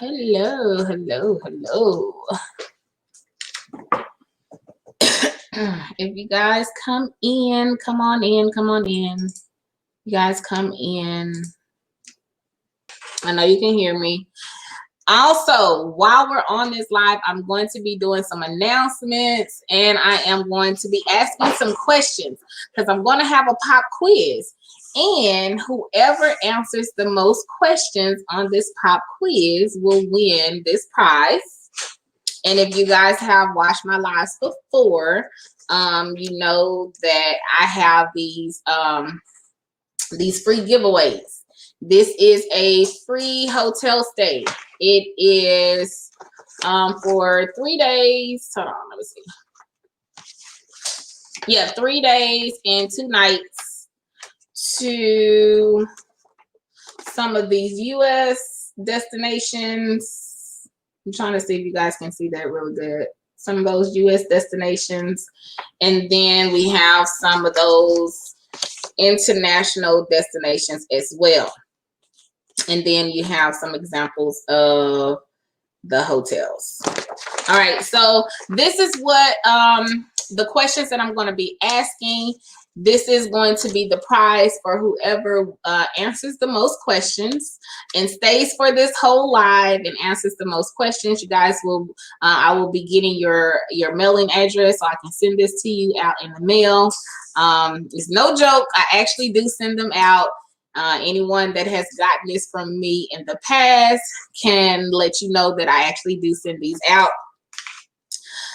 Hello, hello, hello. If you guys come in, come on in, come on in. You guys come in. I know you can hear me. Also, while we're on this live, I'm going to be doing some announcements and I am going to be asking some questions because I'm going to have a pop quiz. And whoever answers the most questions on this pop quiz will win this prize. And if you guys have watched my lives before, you know that I have these free giveaways. This is a free hotel stay. It is for 3 days. Hold on, let me see. Yeah, 3 days and 2 nights to some of these U.S. destinations. I'm trying to see if you guys can see that really good. Some of those U.S. destinations. And then we have some of those international destinations as well. And then you have some examples of the hotels. All right, so this is what the questions that I'm going to be asking. This is going to be the prize for whoever answers the most questions and stays for this whole live and answers the most questions. You guys will, I will be getting your mailing address so I can send this to you out in the mail. It's no joke. I actually do send them out. Anyone that has gotten this from me in the past can let you know that I actually do send these out.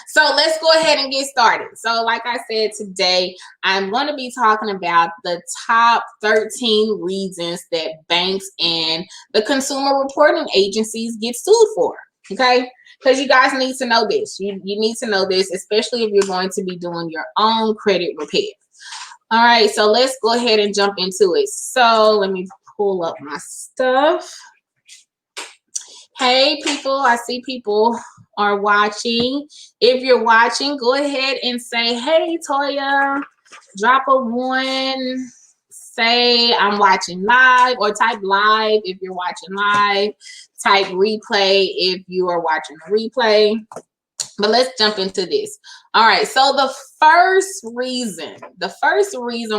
So let's go ahead and get started. So like I said, today I'm going to be talking about the top 13 reasons that banks and the consumer reporting agencies get sued for. Okay, because you guys need to know this. You need to know this, especially if you're going to be doing your own credit repair. All right, so let's go ahead and jump into it. So let me pull up my stuff. Hey, people, I see people are watching. If you're watching, go ahead and say, hey, Toya, drop a 1, say I'm watching live, or type live if you're watching live, type replay if you are watching a replay. But let's jump into this. All right, so the first reason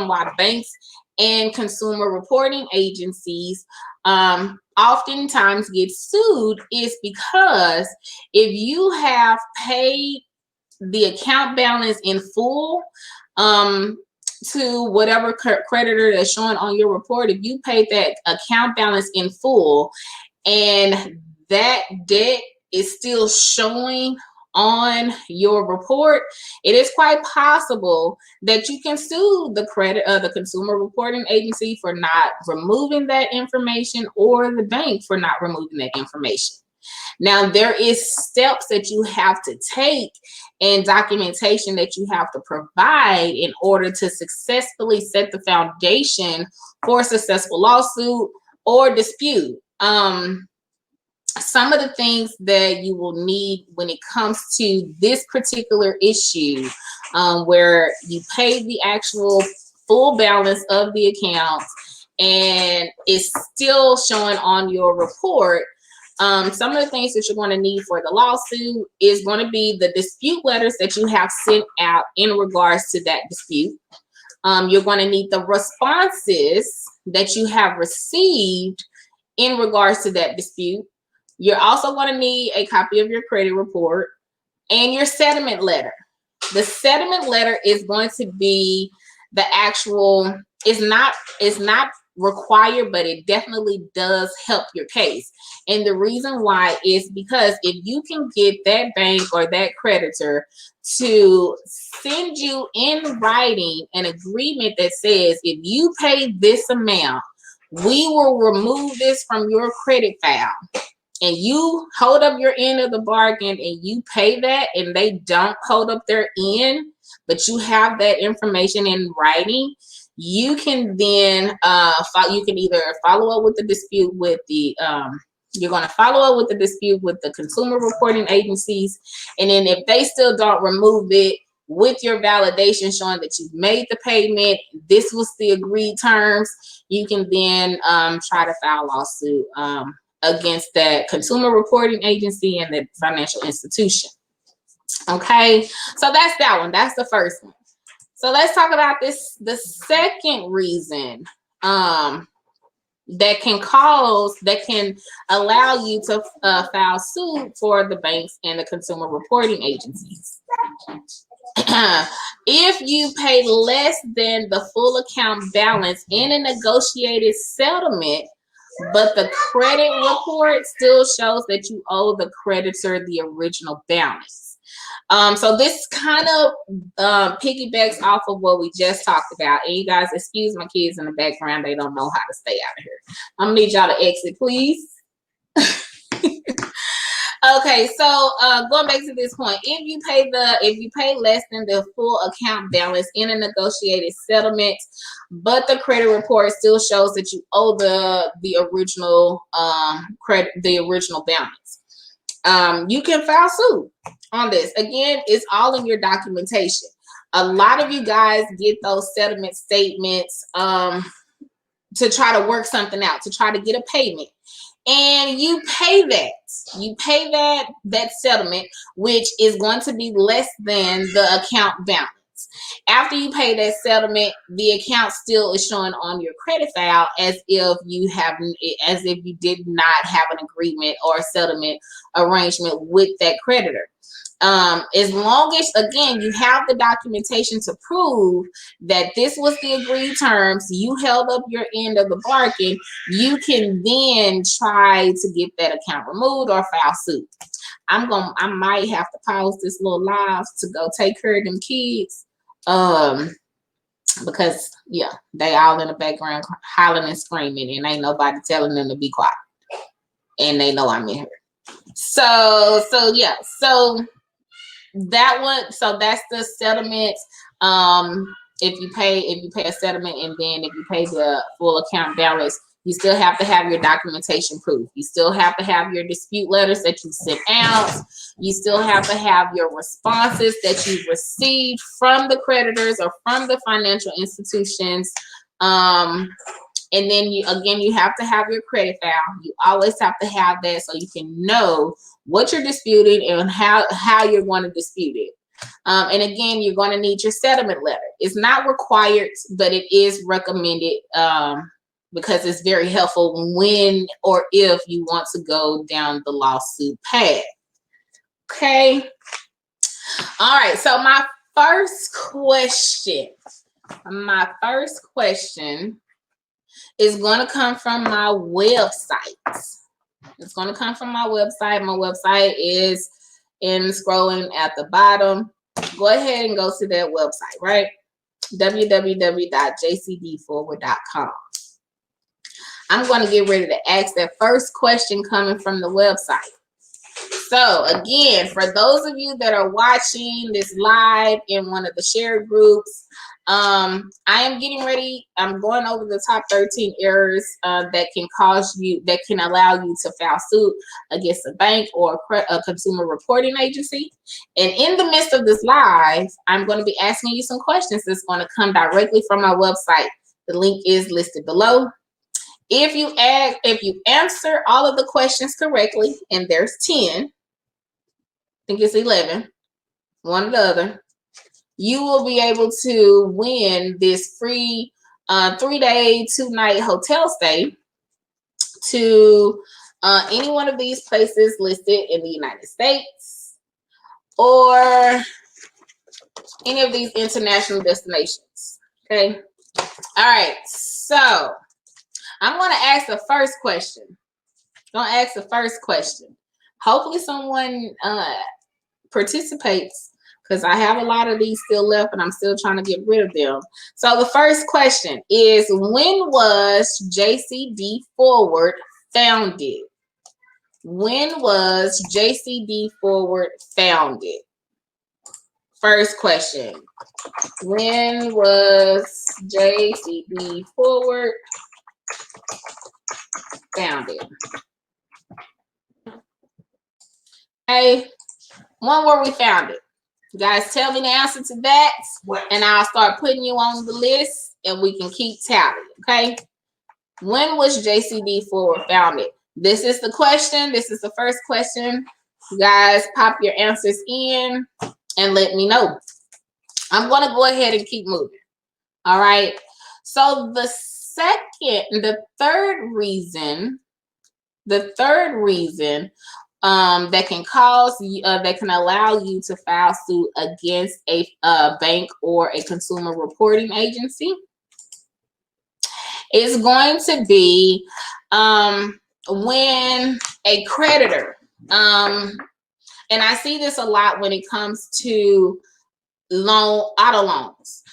why banks and consumer reporting agencies oftentimes get sued is because if you have paid the account balance in full to whatever creditor that's showing on your report, if you paid that account balance in full and that debt is still showing on your report, it is quite possible that you can sue the consumer reporting agency for not removing that information, or the bank for not removing that information. Now, there is steps that you have to take and documentation that you have to provide in order to successfully set the foundation for a successful lawsuit or dispute. Some of the things that you will need when it comes to this particular issue, where you pay the actual full balance of the account and it's still showing on your report, some of the things that you're going to need for the lawsuit is going to be the dispute letters that you have sent out in regards to that dispute. You're going to need the responses that you have received in regards to that dispute. You're also going to need a copy of your credit report and your settlement letter. The settlement letter is going to be the actual, it's not required, but it definitely does help your case. And the reason why is because if you can get that bank or that creditor to send you in writing an agreement that says, if you pay this amount, we will remove this from your credit file, and you hold up your end of the bargain and you pay that, and they don't hold up their end, but you have that information in writing, you can then you can either follow up with the dispute with the you're going to follow up with the dispute with the consumer reporting agencies, and then if they still don't remove it with your validation showing that you've made the payment, this was the agreed terms, you can then try to file a lawsuit against that consumer reporting agency and the financial institution. Okay, so that's that one. That's the first one. So let's talk about this. The second reason that can allow you to file suit for the banks and the consumer reporting agencies. If you pay less than the full account balance in a negotiated settlement, but the credit report still shows that you owe the creditor the original balance. So this kind of piggybacks off of what we just talked about. And you guys, excuse my kids in the background. They don't know how to stay out of here. I'm gonna need y'all to exit, please. Okay, so going back to this point, if you pay less than the full account balance in a negotiated settlement, but the credit report still shows that you owe the original balance, you can file suit on this. Again, it's all in your documentation. A lot of you guys get those settlement statements to try to work something out, to try to get a payment. And you pay that settlement, which is going to be less than the account balance. After you pay that settlement, the account still is showing on your credit file as if you did not have an agreement or a settlement arrangement with that creditor. As long as, again, you have the documentation to prove that this was the agreed terms, you held up your end of the bargain, you can then try to get that account removed or file suit. I might have to pause this little live to go take care of them kids. Because yeah, they all in the background hollering and screaming, and ain't nobody telling them to be quiet. And they know I'm in here. So that one, so that's the settlement. If you pay a settlement, and then if you pay the full account balance, you still have to have your documentation proof. You still have to have your dispute letters that you sent out. You still have to have your responses that you've received from the creditors or from the financial institutions. And then you have to have your credit file. You always have to have that so you can know what you're disputing and how you're going to dispute it. And again, you're going to need your settlement letter. It's not required, but it is recommended because it's very helpful when or if you want to go down the lawsuit path. Okay. All right. So my first question is going to come from my website. It's going to come from my website. My website is scrolling at the bottom. Go ahead and go to that website, right? www.jcdforward.com. I'm going to get ready to ask that first question coming from the website. So again, for those of you that are watching this live in one of the shared groups, I am getting ready. I'm going over the top 13 errors that can allow you to file suit against a bank or a consumer reporting agency. And in the midst of this live, I'm going to be asking you some questions that's going to come directly from my website. The link is listed below. If you answer all of the questions correctly, and there's 10, I think it's 11, one or the other, you will be able to win this free 3-day, 2-night hotel stay to any one of these places listed in the United States or any of these international destinations. Okay. All right. So I'm going to ask the first question. Hopefully someone participates, because I have a lot of these still left and I'm still trying to get rid of them. So the first question is, when was JCD Forward founded? When was JCD Forward founded? First question. When was JCD Forward founded? Hey, when were we founded? You guys tell me the answer to that, and I'll start putting you on the list and we can keep tally, okay? When was JCD Forward founded? This is the question. This is the first question. You guys pop your answers in and let me know. I'm going to go ahead and keep moving. All right. So the third reason that can cause that can allow you to file suit against a bank or a consumer reporting agency is going to be when a creditor, and I see this a lot when it comes to auto loans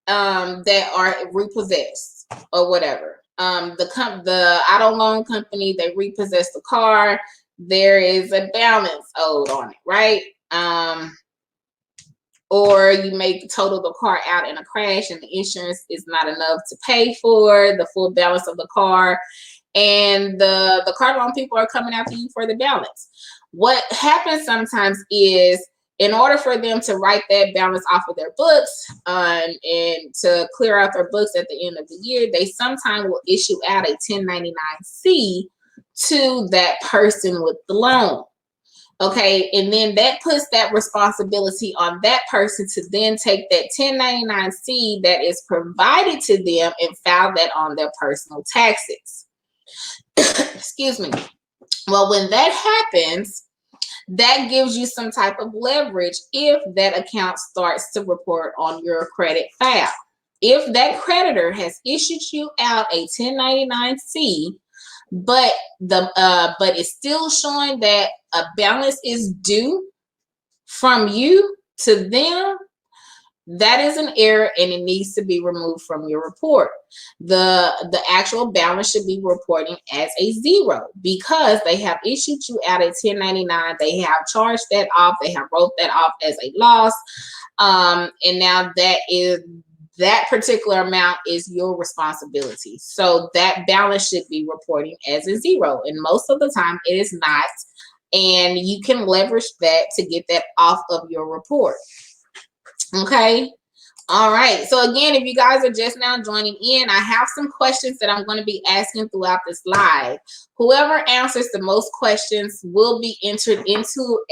that are repossessed or whatever. The auto loan company, they repossess the car. There is a balance owed on it, right? Or you may total the car out in a crash and the insurance is not enough to pay for the full balance of the car. And the car loan people are coming after you for the balance. What happens sometimes is, in order for them to write that balance off of their books and to clear out their books at the end of the year, they sometimes will issue out a 1099-C to that person with the loan. Okay, and then that puts that responsibility on that person to then take that 1099-C that is provided to them and file that on their personal taxes. Excuse me. Well, when that happens, that gives you some type of leverage if that account starts to report on your credit file. If that creditor has issued you out a 1099-C, but it's still showing that a balance is due from you to them, that is an error and it needs to be removed from your report. The actual balance should be reporting as a 0 because they have issued you out a 1099. They have charged that off. They have wrote that off as a loss. And now that particular amount is your responsibility. So that balance should be reporting as a 0. And most of the time it is not. And you can leverage that to get that off of your report. Okay. All right. So again, if you guys are just now joining in, I have some questions that I'm going to be asking throughout this live. Whoever answers the most questions will be entered into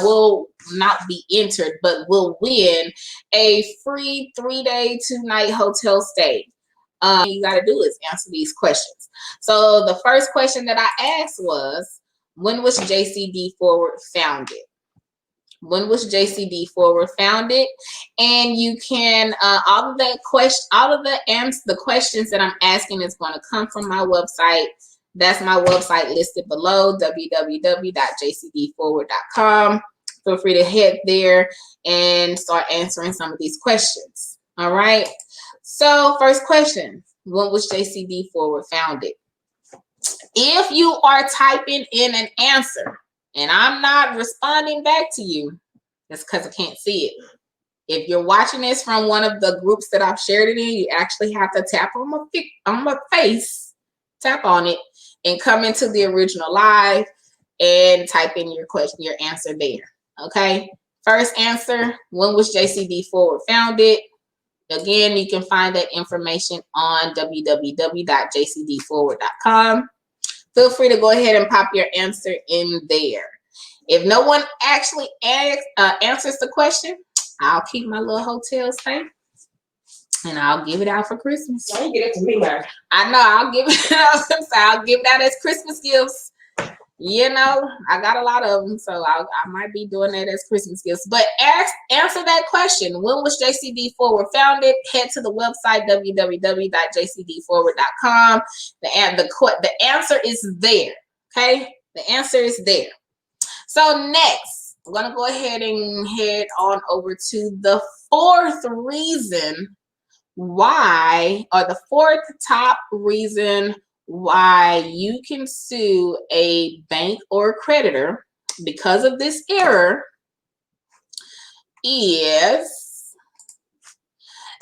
will not be entered, but will win a free 3-day, 2-night hotel stay. You got to do is answer these questions. So the first question that I asked was, when was JCDForward founded? When was JCDForward founded? And you can all of the questions that I'm asking is going to come from my website. That's my website listed below, www.jcdforward.com. Feel free to head there and start answering some of these questions. All right. So first question, when was JCDForward founded? If you are typing in an answer and I'm not responding back to you, that's because I can't see it. If you're watching this from one of the groups that I've shared it in, you actually have to tap on my face, tap on it, and come into the original live and type in your question, your answer there. Okay. First answer, when was JCDForward founded? Again, you can find that information on www.jcdforward.com. Feel free to go ahead and pop your answer in there. If no one actually answers the question, I'll keep my little hotel stay and I'll give it out for Christmas. Don't get it to me, man. I know, I'll give it out. I'll give it out as Christmas gifts. You know, I got a lot of them, so I might be doing that as Christmas gifts. But answer that question. When was JCDForward founded? Head to the website, www.jcdforward.com. The answer is there, okay? The answer is there. So next, I'm going to go ahead and head on over to the fourth reason why, or the fourth top reason why you can sue a bank or creditor because of this error is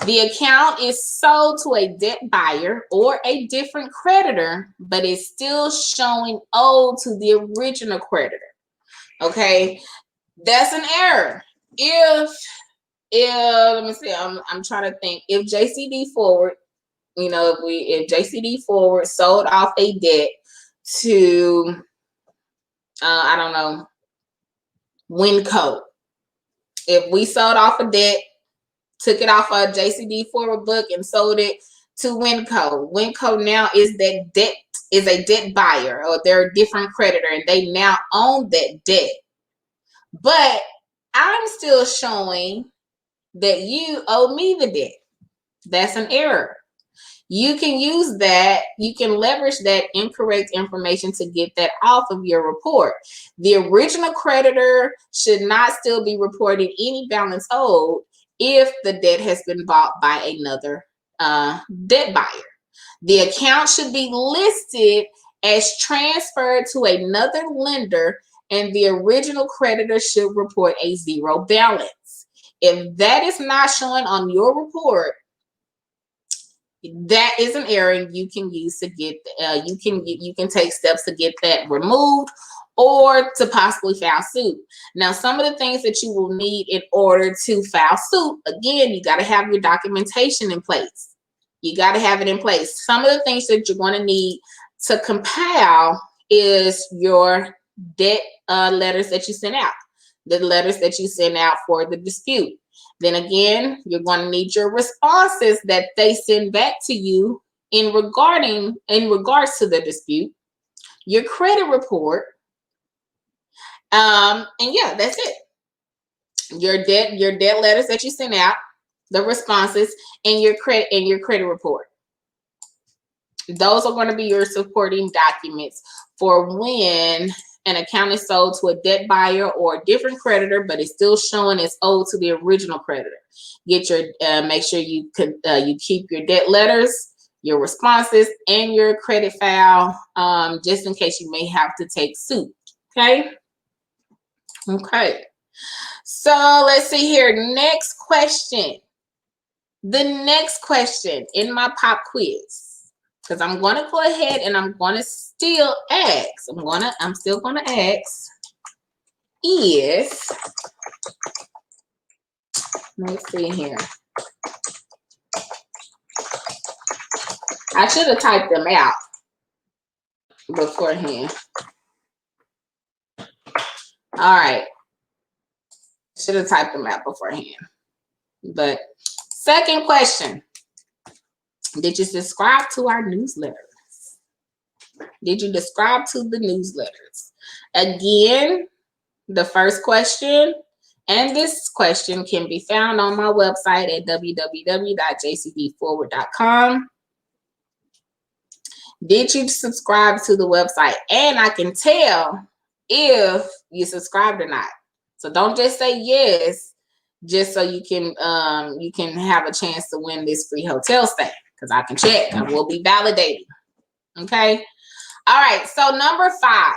the account is sold to a debt buyer or a different creditor, but it's still showing owed to the original creditor. Okay, that's an error. If let me see, I'm trying to think. If JCDForward, you know, if JCDForward sold off a debt to, I don't know, Winco. If we sold off a debt, took it off a JCDForward book and sold it to Winco. Winco now is that debt, is a debt buyer, or they're a different creditor, and they now own that debt. But I'm still showing that you owe me the debt. That's an error. You can use that, you can leverage that incorrect information to get that off of your report. The original creditor should not still be reporting any balance owed if the debt has been bought by another debt buyer. The account should be listed as transferred to another lender, and the original creditor should report a zero balance. If that is not showing on your report, that is an error you can use to get, you can take steps to get that removed or to possibly file suit. Now, some of the things that you will need in order to file suit, again, you got to have your documentation in place. You got to have it in place. Some of the things that you're going to need to compile is your debt letters that you sent out, the letters that you sent out for the dispute. Then again, you're going to need your responses that they send back to you in regards to the dispute, your credit report, and yeah, that's it. Your debt letters that you sent out, the responses, and your credit report. Those are going to be your supporting documents for when an account is sold to a debt buyer or a different creditor, but it's still showing it's owed to the original creditor. Get your make sure you keep your debt letters, your responses, and your credit file, just in case you may have to take suit. Okay. Okay. So let's see here. Next question. The next question in my pop quiz. Because I'm going to go ahead and I'm going to still ask. I'm still going to ask is, let's see here. I should have typed them out beforehand. All right. Should have typed them out beforehand. But second question. Did you subscribe to our newsletters? Did you subscribe to the newsletters? Again, the first question and this question can be found on my website at www.jcdforward.com. Did you subscribe to the website? And I can tell if you subscribed or not. So don't just say yes, just so you can have a chance to win this free hotel stay. Because I can check. I will be validating. Okay. All right. So number five.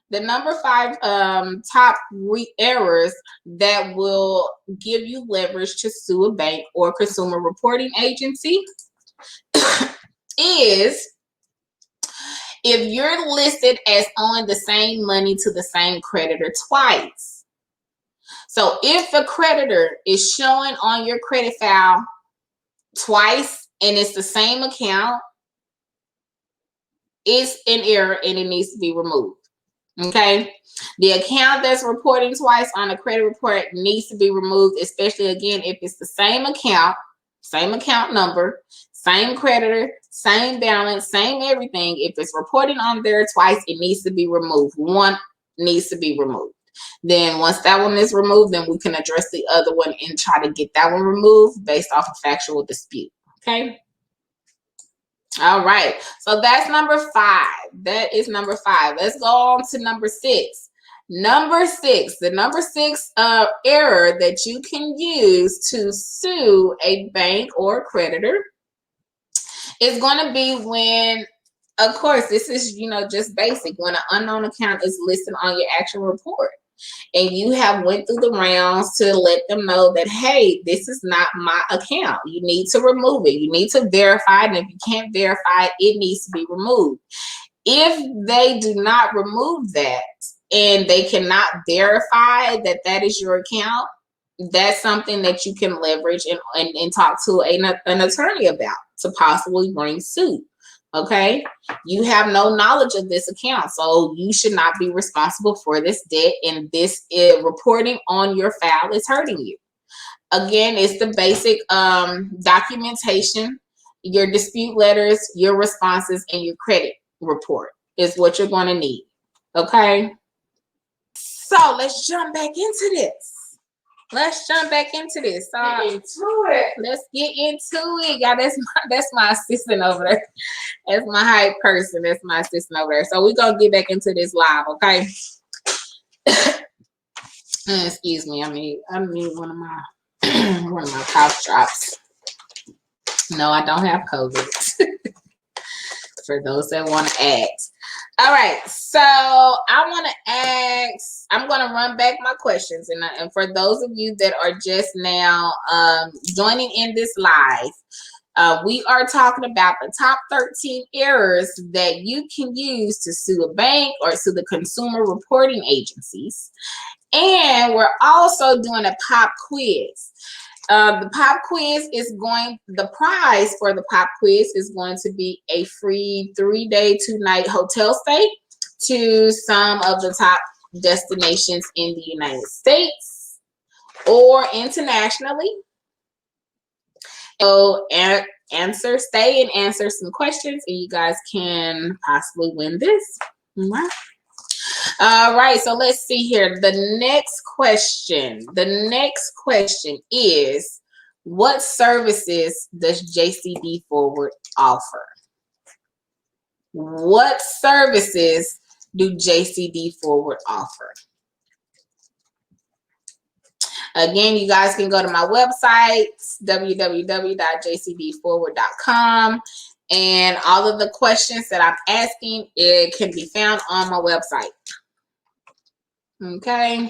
The number five top errors that will give you leverage to sue a bank or consumer reporting agency is if you're listed as owing the same money to the same creditor twice. So if a creditor is showing on your credit file twice and it's the same account, it's an error and it needs to be removed. Okay, the account that's reporting twice on a credit report needs to be removed, especially again if it's the same account number, same creditor, same balance, same everything. If it's reporting on there twice, it needs to be removed. One needs to be removed. Then once that one is removed, then we can address the other one and try to get that one removed based off of factual dispute. Okay. All right. So that's number five. That is number five. Let's go on to number six. Number six, the number six error that you can use to sue a bank or creditor is going to be when, of course, this is, just basic, when an unknown account is listed on your actual report. And you have went through the rounds to let them know that, hey, this is not my account. You need to remove it. You need to verify it. And if you can't verify it, it needs to be removed. If they do not remove that and they cannot verify that that is your account, that's something that you can leverage and talk to an attorney about to possibly bring suit. Okay, you have no knowledge of this account, so you should not be responsible for this debt, and this reporting on your file is hurting you. Again, it's the basic documentation, your dispute letters, your responses, and your credit report is what you're going to need. Okay, so let's jump back into this. Let's jump back into this. Let's get into it. Yeah, that's my assistant over there. That's my hype person. That's my assistant over there. So we're gonna get back into this live, okay? Excuse me. I mean one of my cough drops. No, I don't have COVID. For those that want to ask. All right, so I want to ask, I'm going to run back my questions. And for those of you that are just now joining in this live, we are talking about the top 13 errors that you can use to sue a bank or sue the consumer reporting agencies. And we're also doing a pop quiz. The pop quiz is the prize for the pop quiz is going to be a free 3-day, 2-night hotel stay to some of the top destinations in the United States or internationally. So stay and answer some questions, and you guys can possibly win this. All right, so let's see here. The next question is, what services does JCDForward offer? What services do JCDForward offer? Again, you guys can go to my website, www.jcdforward.com. And all of the questions that I'm asking, it can be found on my website. Okay.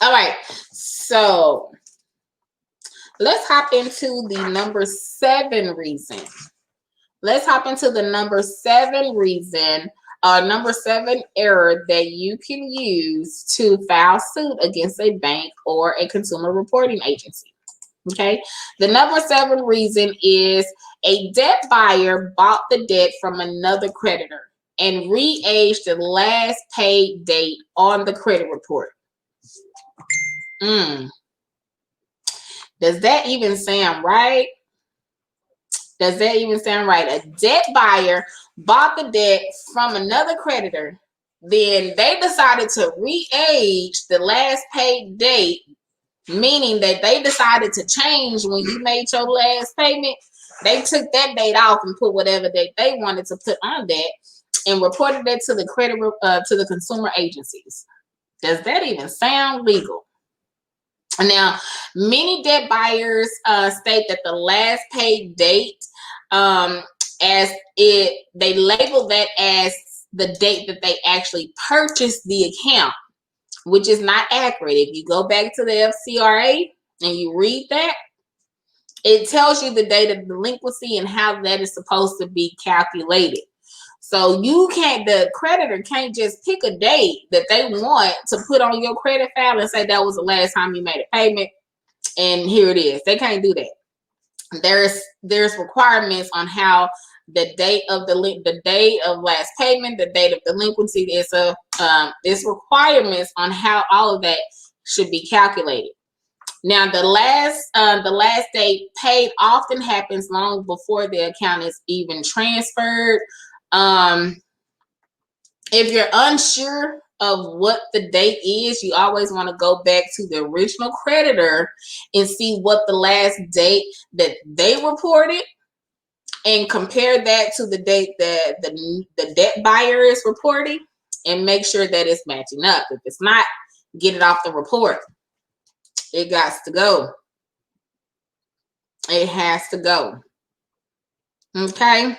All right. So let's hop into the number 7 reason. Let's hop into the number 7 reason, number 7 error that you can use to file suit against a bank or a consumer reporting agency. Okay. The number 7 reason is a debt buyer bought the debt from another creditor and re-aged the last paid date on the credit report. Does that even sound right? Does that even sound right? A debt buyer bought the debt from another creditor, then they decided to re-age the last paid date, meaning that they decided to change when you made your last payment. They took that date off and put whatever date they wanted to put on that, and reported that to the to the consumer agencies. Does that even sound legal? Now, many debt buyers state that the last paid date, they label that as the date that they actually purchased the account, which is not accurate. If you go back to the FCRA and you read that, it tells you the date of delinquency and how that is supposed to be calculated. So the creditor can't just pick a date that they want to put on your credit file and say that was the last time you made a payment, and here it is. They can't do that. There's requirements on how the date of last payment, the date of delinquency. It's requirements on how all of that should be calculated. Now, the last date paid often happens long before the account is even transferred. If you're unsure of what the date is, you always want to go back to the original creditor and see what the last date that they reported and compare that to the date that the debt buyer is reporting and make sure that it's matching up. If it's not, get it off the report. It got to go. It has to go. Okay.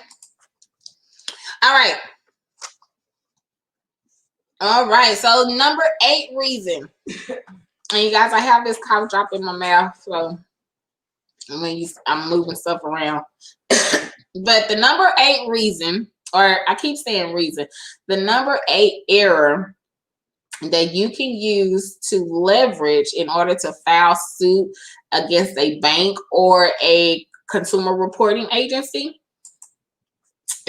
All right. All right. So number 8 reason. And you guys, I have this cough drop in my mouth, so I'm moving stuff around. But the number 8 reason, or I keep saying reason, the number 8 error that you can use to leverage in order to file suit against a bank or a consumer reporting agency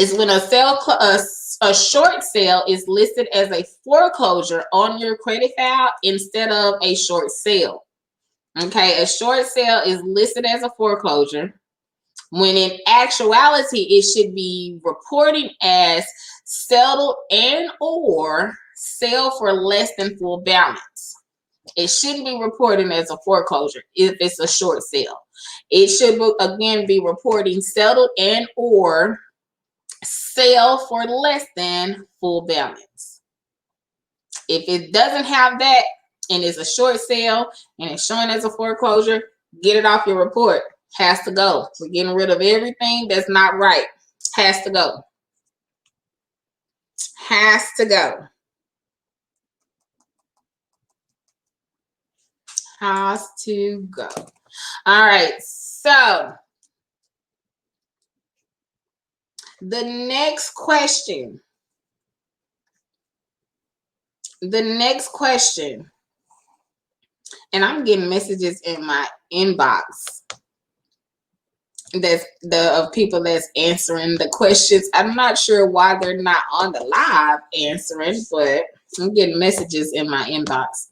is when a short sale is listed as a foreclosure on your credit file instead of a short sale. Okay, a short sale is listed as a foreclosure when in actuality it should be reporting as settled and or sale for less than full balance. It shouldn't be reporting as a foreclosure if it's a short sale. It should again be reporting settled and or sale for less than full balance. If it doesn't have that and it's a short sale and it's showing as a foreclosure, get it off your report. Has to go. We're getting rid of everything that's not right. Has to go. Has to go. Has to go. All right. So the next question. And I'm getting messages in my inbox of people that's answering the questions. I'm not sure why they're not on the live answering, but I'm getting messages in my inbox.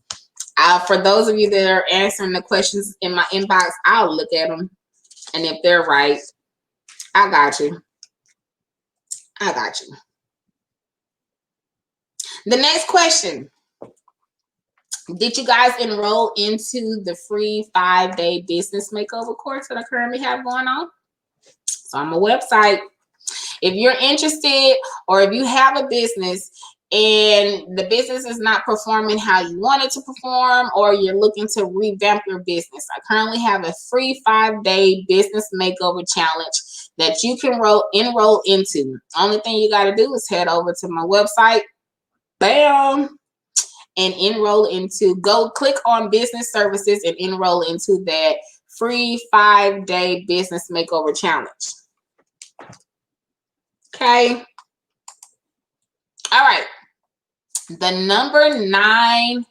For those of you that are answering the questions in my inbox, I'll look at them, and if they're right, I got you. I got you. The next question. Did you guys enroll into the free 5-day business makeover course that I currently have going on? It's on my website. If you're interested, or if you have a business and the business is not performing how you want it to perform, or you're looking to revamp your business, I currently have a free 5-day business makeover challenge that you can enroll into. Only thing you got to do is head over to my website, bam, and go click on business services and enroll into that free 5-day business makeover challenge. Okay. All right. The number 9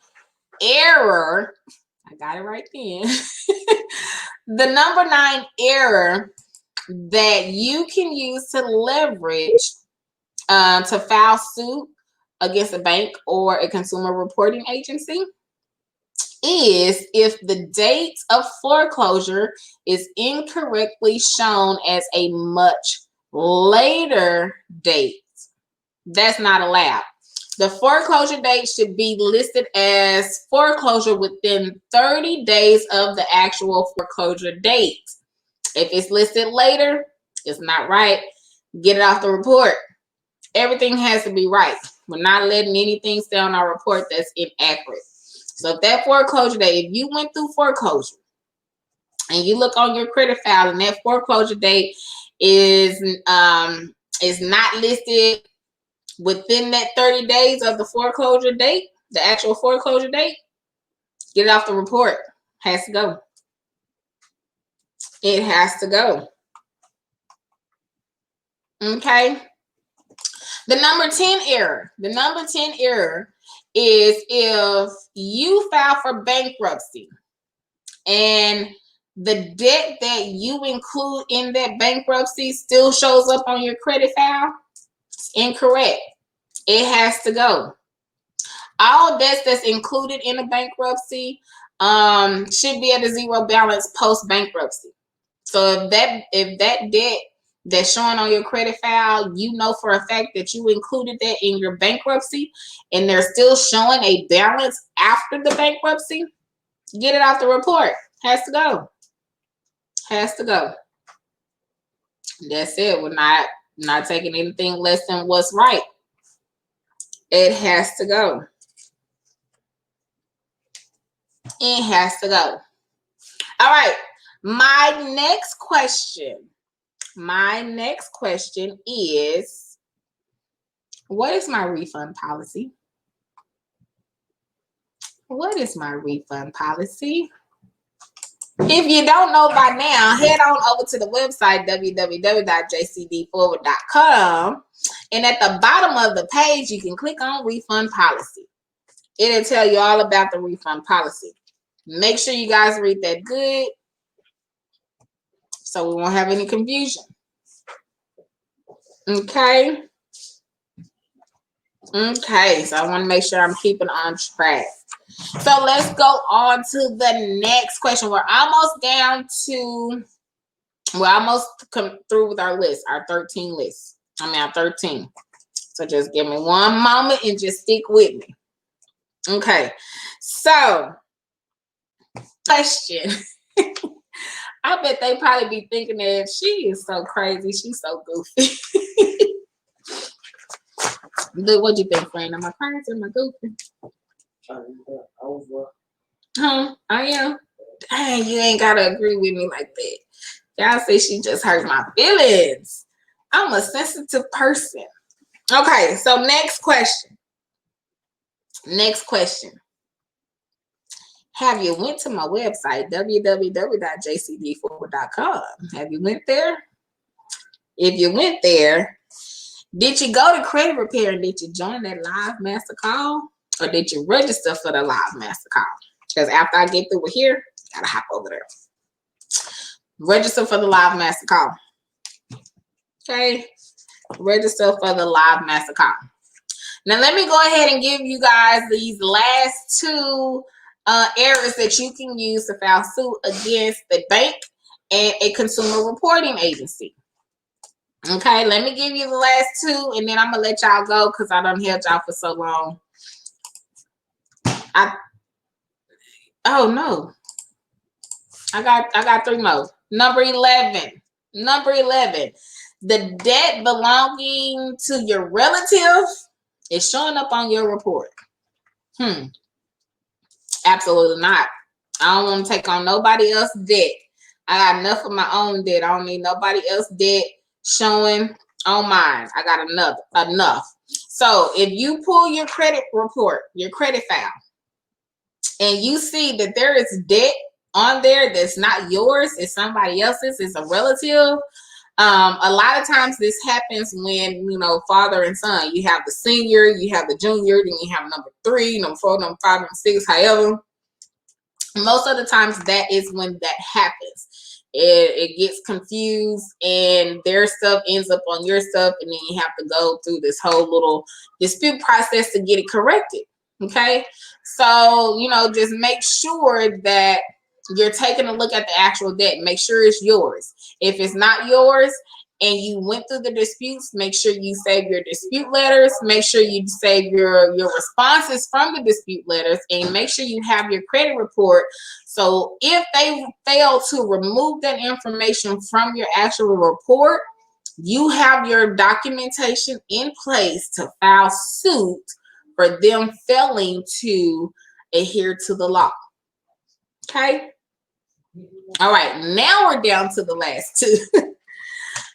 error, I got it right then. The number 9 error that you can use to leverage to file suit against a bank or a consumer reporting agency is if the date of foreclosure is incorrectly shown as a much later date. That's not allowed. The foreclosure date should be listed as foreclosure within 30 days of the actual foreclosure date. If it's listed later, it's not right. Get it off the report. Everything has to be right. We're not letting anything stay on our report that's inaccurate. So if that foreclosure date, if you went through foreclosure and you look on your credit file and that foreclosure date is not listed within that 30 days of the foreclosure date, the actual foreclosure date, get it off the report. Has to go. It has to go. Okay. The number 10 error. The number 10 error is if you file for bankruptcy and the debt that you include in that bankruptcy still shows up on your credit file, it's incorrect. It has to go. All debts that's included in a bankruptcy should be at a zero balance post bankruptcy. So if that debt that's showing on your credit file, you know for a fact that you included that in your bankruptcy and they're still showing a balance after the bankruptcy, get it off the report. Has to go. Has to go. That's it. We're not taking anything less than what's right. It has to go. It has to go. All right. My next question is, what is my refund policy? What is my refund policy? If you don't know by now, head on over to the website, www.jcdforward.com. And at the bottom of the page, you can click on refund policy. It'll tell you all about the refund policy. Make sure you guys read that good so we won't have any confusion. Okay. Okay, so I want to make sure I'm keeping on track. So let's go on to the next question. We're almost come through with our list, our 13 list. Our 13. So just give me one moment and just stick with me. Okay, so question. I bet they probably be thinking that she is so crazy. She's so goofy. What'd you think, friend? Am I crazy? Am I goofy? Huh? I am. Dang, you ain't gotta agree with me like that. Y'all say she just hurt my feelings. I'm a sensitive person. Okay, so next question. Next question. Have you went to my website, www.jcdforward.com? Have you went there? If you went there, did you go to credit repair and did you join that live master call? Or did you register for the live master call? Because after I get through with here, gotta hop over there. Register for the live master call. Okay. Register for the live master call. Now let me go ahead and give you guys these last two areas that you can use to file suit against the bank and a consumer reporting agency. Okay, let me give you the last two and then I'm gonna let y'all go because I done held y'all for so long. Oh no. I got three more. Number 11. Number 11. The debt belonging to your relative is showing up on your report. Absolutely not. I don't want to take on nobody else's debt. I got enough of my own debt. I don't need nobody else's debt showing on mine. I got enough. So if you pull your credit report, your credit file, and you see that there is debt on there that's not yours, it's somebody else's, it's a relative. A lot of times this happens when, father and son, you have the senior, you have the junior, then you have number 3, number 4, number 5, number 6, however. Most of the times that is when that happens. It gets confused and their stuff ends up on your stuff, and then you have to go through this whole little dispute process to get it corrected. Okay, so just make sure that you're taking a look at the actual debt. Make sure it's yours. If it's not yours and you went through the disputes, make sure you save your dispute letters. Make sure you save your responses from the dispute letters, and make sure you have your credit report. So if they fail to remove that information from your actual report, you have your documentation in place to file suit for them failing to adhere to the law. Okay. All right. Now we're down to the last two.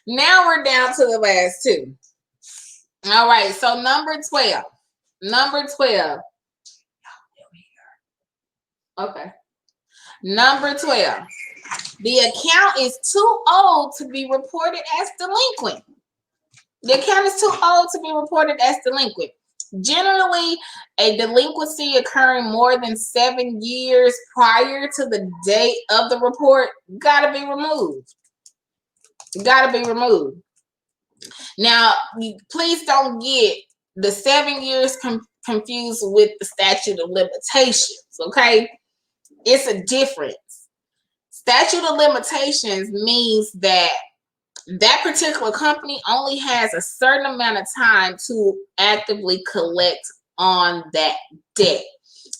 Now we're down to the last two. All right. So number 12. Number 12. Okay. Number 12. The account is too old to be reported as delinquent. The account is too old to be reported as delinquent. Generally, a delinquency occurring more than 7 years prior to the date of the report gotta be removed. Gotta be removed. Now, please don't get the 7 years confused with the statute of limitations, okay? It's a difference. Statute of limitations means that particular company only has a certain amount of time to actively collect on that debt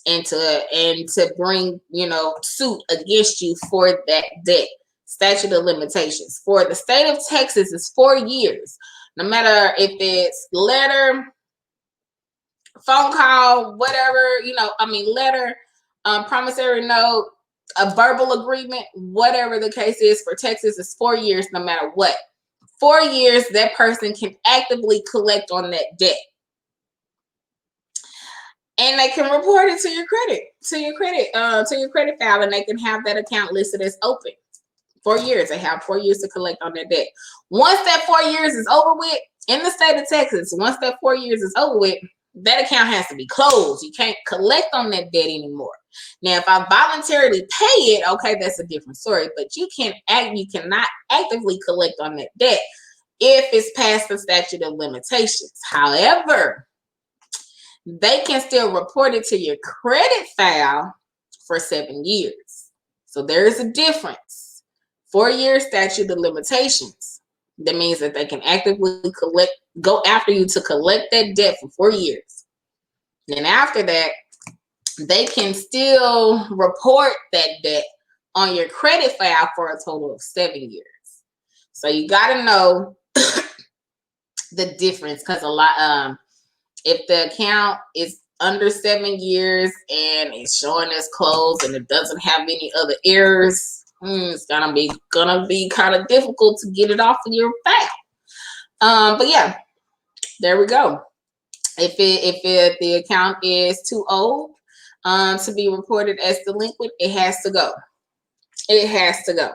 and to bring suit against you for that debt. Statute of limitations for the state of Texas is 4 years. No matter if it's letter, phone call, whatever, letter, promissory note, a verbal agreement, whatever the case is for Texas, is 4 years no matter what. 4 years that person can actively collect on that debt. And they can report it to your credit file, and they can have that account listed as open. 4 years. They have 4 years to collect on their debt. Once that 4 years is over with, in the state of Texas, once that 4 years is over with, that account has to be closed. You can't collect on that debt anymore. Now, if I voluntarily pay it, okay, that's a different story. But you cannot actively collect on that debt if it's past the statute of limitations. However, they can still report it to your credit file for 7 years. So there is a difference. 4-year statute of limitations. That means that they can actively go after you to collect that debt for 4 years. Then after that, they can still report that debt on your credit file for a total of 7 years. So you got to know the difference, because a lot, if the account is under 7 years and it's showing as closed and it doesn't have any other errors, it's gonna be kind of difficult to get it off of your file. But yeah, there we go. If the account is too old to be reported as delinquent, it has to go. It has to go.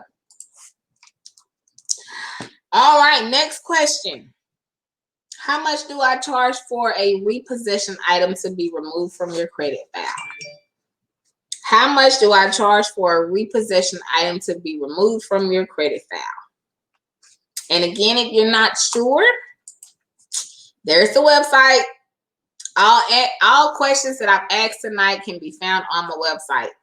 All right, next question. How much do I charge for a repossession item to be removed from your credit file? How much do I charge for a repossession item to be removed from your credit file? And again, if you're not sure, there's the website. All questions that I've asked tonight can be found on the website.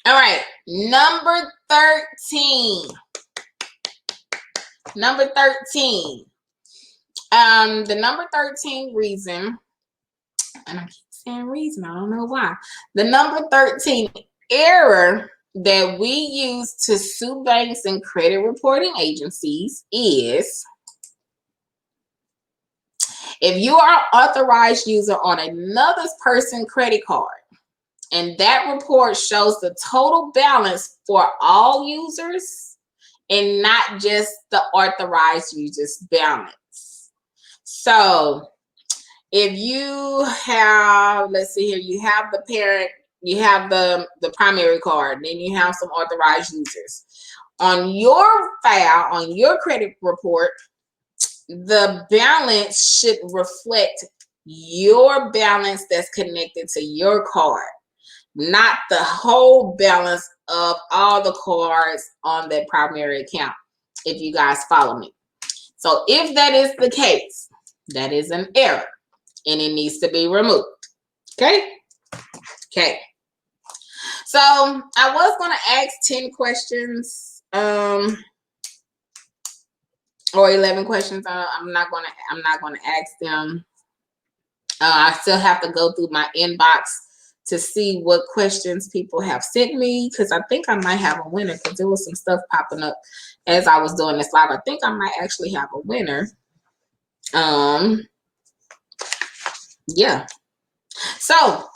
All right, number 13. Number 13. The number 13 reason, and I keep saying reason, I don't know why. The number 13 error that we use to sue banks and credit reporting agencies is if you are an authorized user on another person's credit card and that report shows the total balance for all users and not just the authorized user's balance. So if you have, let's see here, you have the parent, you have the primary card, then you have some authorized users. On your file, on your credit report, the balance should reflect your balance that's connected to your card, not the whole balance of all the cards on that primary account, if you guys follow me. So if that is the case, that is an error and it needs to be removed. Okay? Okay. So I was going to ask 10 questions or 11 questions. I'm not going to ask them. I still have to go through my inbox to see what questions people have sent me, because I think I might have a winner, because there was some stuff popping up as I was doing this live. I think I might actually have a winner. Yeah. So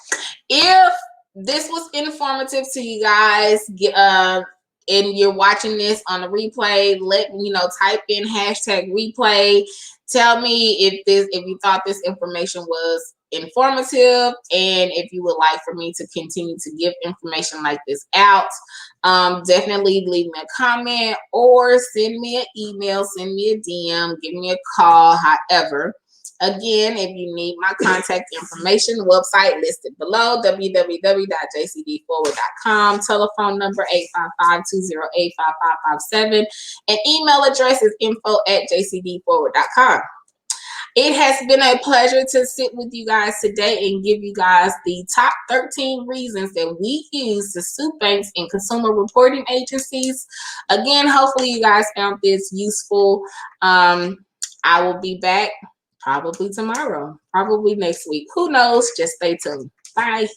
if this was informative to you guys, and you're watching this on the replay, let me know, type in #replay. Tell me if you thought this information was informative, and if you would like for me to continue to give information like this out. Definitely leave me a comment or send me an email, send me a DM, give me a call, however. Again, if you need my contact information, website listed below, www.jcdforward.com, telephone number 855-208-5557, and email address is info@jcdforward.com. It has been a pleasure to sit with you guys today and give you guys the top 13 reasons that we use to sue banks and consumer reporting agencies. Again, hopefully you guys found this useful. I will be back probably tomorrow, probably next week. Who knows? Just stay tuned. Bye.